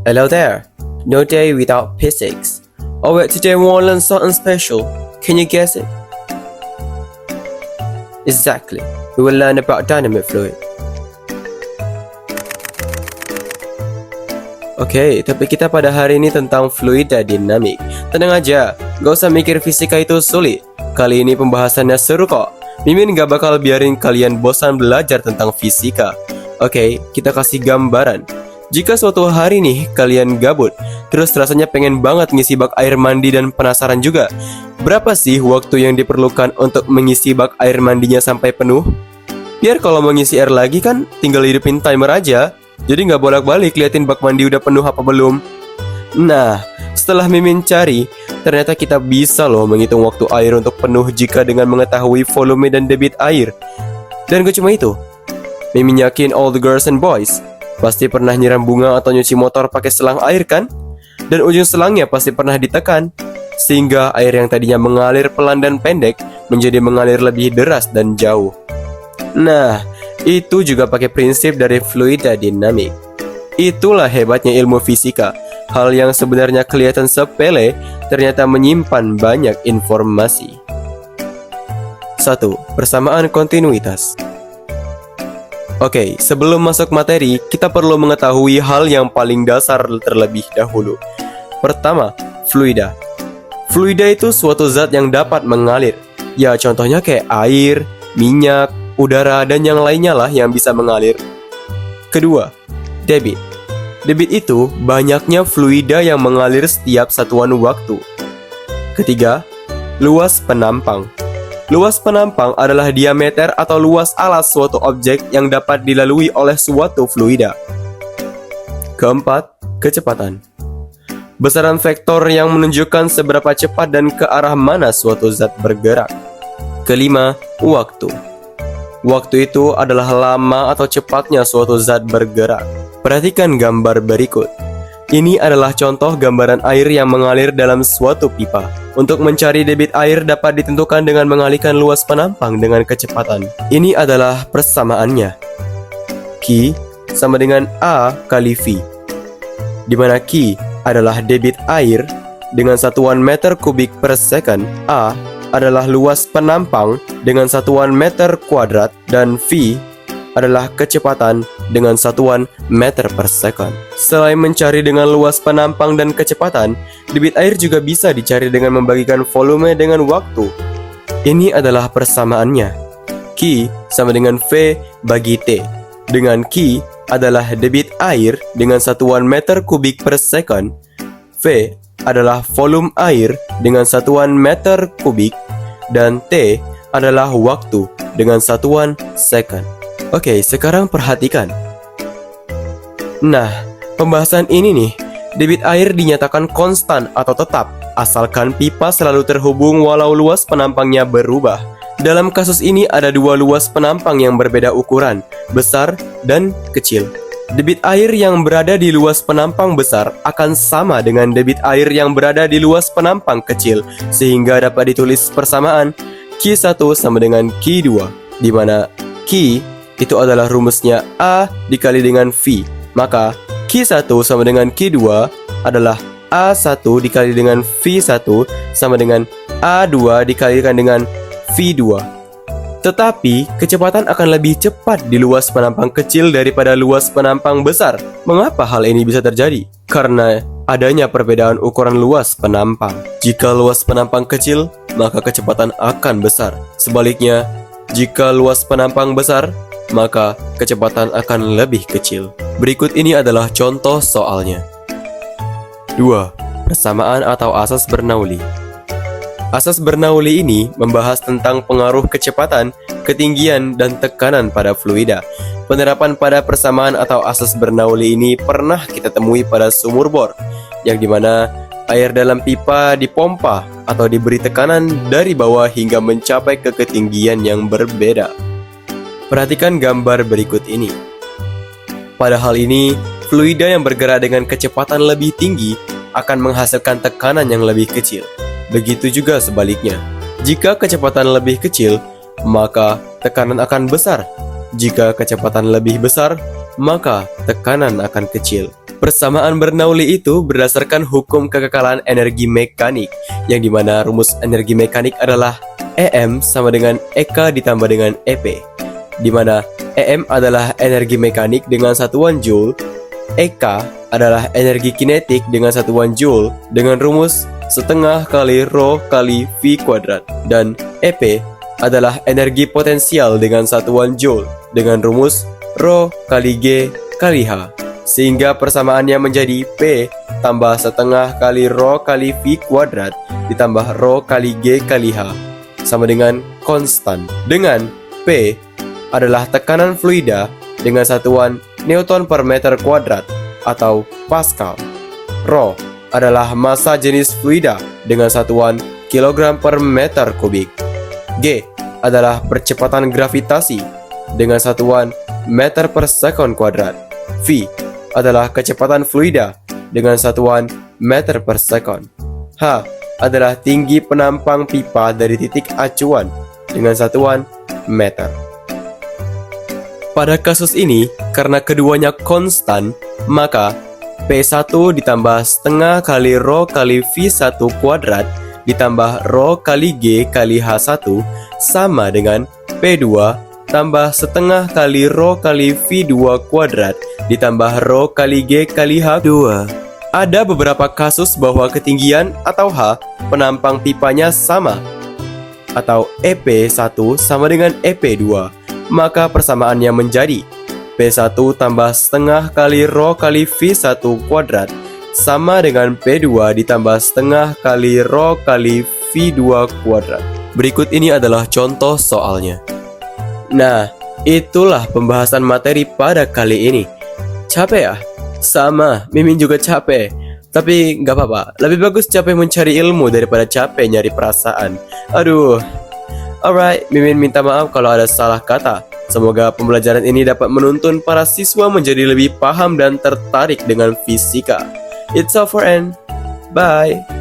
Hello there. No day without physics. Oh wait, today we want to learn something special. Can you guess it? Exactly. We will learn about dynamic fluid. Oke, topik kita pada hari ini tentang fluida dinamik. Tenang aja, gak usah mikir fisika itu sulit. Kali ini pembahasannya seru kok. Mimin gak bakal biarin kalian bosan belajar tentang fisika. Oke, kita kasih gambaran. Jika suatu hari nih kalian gabut, terus rasanya pengen banget ngisi bak air mandi dan penasaran juga, berapa sih waktu yang diperlukan untuk mengisi bak air mandinya sampai penuh? Biar kalau mau ngisi air lagi kan tinggal hidupin timer aja. Jadi nggak bolak-balik liatin bak mandi udah penuh apa belum. Nah, setelah Mimin cari, ternyata kita bisa loh menghitung waktu air untuk penuh jika dengan mengetahui volume dan debit air. Dan gak cuma itu, Mimin yakin all the girls and boys pasti pernah nyiram bunga atau nyuci motor pakai selang air kan? Dan ujung selangnya pasti pernah ditekan, sehingga air yang tadinya mengalir pelan dan pendek menjadi mengalir lebih deras dan jauh. Nah, itu juga pakai prinsip dari fluida dinamik. Itulah hebatnya ilmu fisika. Hal yang sebenarnya kelihatan sepele ternyata menyimpan banyak informasi. 1. Persamaan kontinuitas. Oke, sebelum masuk materi, kita perlu mengetahui hal yang paling dasar terlebih dahulu. Pertama, fluida. Fluida itu suatu zat yang dapat mengalir. Ya, contohnya kayak air, minyak, udara, dan yang lainnya lah yang bisa mengalir. Kedua, debit. Debit itu banyaknya fluida yang mengalir setiap satuan waktu. Ketiga, luas penampang. Luas penampang adalah diameter atau luas alas suatu objek yang dapat dilalui oleh suatu fluida. Keempat, kecepatan. Besaran vektor yang menunjukkan seberapa cepat dan ke arah mana suatu zat bergerak. Kelima, waktu. Waktu itu adalah lama atau cepatnya suatu zat bergerak. Perhatikan gambar berikut. Ini adalah contoh gambaran air yang mengalir dalam suatu pipa. Untuk mencari debit air dapat ditentukan dengan mengalihkan luas penampang dengan kecepatan. Ini adalah persamaannya. Q sama dengan A kali V, di mana Q adalah debit air dengan satuan meter kubik per second, A adalah luas penampang dengan satuan meter kuadrat, dan V adalah kecepatan dengan satuan meter per second. Selain mencari dengan luas penampang dan kecepatan, debit air juga bisa dicari dengan membagikan volume dengan waktu. Ini adalah persamaannya. Q sama dengan V bagi T, dengan Q adalah debit air dengan satuan meter kubik per second, V adalah volume air dengan satuan meter kubik, dan T adalah waktu dengan satuan second. Oke, sekarang perhatikan. Nah, pembahasan ini nih, debit air dinyatakan konstan atau tetap, asalkan pipa selalu terhubung walau luas penampangnya berubah. Dalam kasus ini ada dua luas penampang yang berbeda ukuran, besar dan kecil. Debit air yang berada di luas penampang besar akan sama dengan debit air yang berada di luas penampang kecil, sehingga dapat ditulis persamaan Q1 sama dengan Q2, di mana Q itu adalah rumusnya A dikali dengan V. Maka Q1 sama dengan Q2 adalah A1 dikali dengan V1 sama dengan A2 dikalikan dengan V2. Tetapi kecepatan akan lebih cepat di luas penampang kecil daripada luas penampang besar. Mengapa hal ini bisa terjadi? Karena adanya perbedaan ukuran luas penampang. Jika luas penampang kecil, maka kecepatan akan besar. Sebaliknya, jika luas penampang besar, maka kecepatan akan lebih kecil. Berikut ini adalah contoh soalnya. 2. Persamaan atau asas Bernoulli. Asas Bernoulli ini membahas tentang pengaruh kecepatan, ketinggian, dan tekanan pada fluida. Penerapan pada persamaan atau asas Bernoulli ini pernah kita temui pada sumur bor, yang dimana air dalam pipa dipompa atau diberi tekanan dari bawah hingga mencapai ke ketinggian yang berbeda. Perhatikan gambar berikut ini. Pada hal ini, fluida yang bergerak dengan kecepatan lebih tinggi akan menghasilkan tekanan yang lebih kecil. Begitu juga sebaliknya. Jika kecepatan lebih kecil, maka tekanan akan besar. Jika kecepatan lebih besar, maka tekanan akan kecil. Persamaan Bernoulli itu berdasarkan hukum kekekalan energi mekanik, yang dimana rumus energi mekanik adalah EM sama dengan EK ditambah dengan EP, dimana EM adalah energi mekanik dengan satuan Joule, EK adalah energi kinetik dengan satuan Joule dengan rumus setengah kali Rho kali V kuadrat, dan EP adalah energi potensial dengan satuan Joule dengan rumus Rho kali G kali H, sehingga persamaannya menjadi P tambah setengah kali Rho kali V kuadrat ditambah Rho kali G kali H sama dengan konstan, dengan P adalah tekanan fluida dengan satuan Newton per meter kuadrat atau Pascal. Rho adalah massa jenis fluida dengan satuan kilogram per meter kubik. G adalah percepatan gravitasi dengan satuan meter per sekon kuadrat. V adalah kecepatan fluida dengan satuan meter per sekon. H adalah tinggi penampang pipa dari titik acuan dengan satuan meter. Pada kasus ini, karena keduanya konstan, maka P1 ditambah setengah kali Rho kali V1 kuadrat ditambah Rho kali G kali H1 sama dengan P2 tambah setengah kali Rho kali V2 kuadrat ditambah Rho kali G kali H2. Ada beberapa kasus bahwa ketinggian atau H penampang pipanya sama, atau EP1 sama dengan EP2, maka persamaannya menjadi P1 tambah setengah kali Rho kali V1 kuadrat sama dengan P2 ditambah setengah kali Rho kali V2 kuadrat. Berikut ini adalah contoh soalnya. Nah, itulah pembahasan materi pada kali ini. Capek ya? Sama, Mimin juga capek. Tapi nggak apa-apa, lebih bagus capek mencari ilmu daripada capek nyari perasaan. Aduh. Alright, Mimin minta maaf kalau ada salah kata. Semoga pembelajaran ini dapat menuntun para siswa menjadi lebih paham dan tertarik dengan fisika. It's all for end. Bye.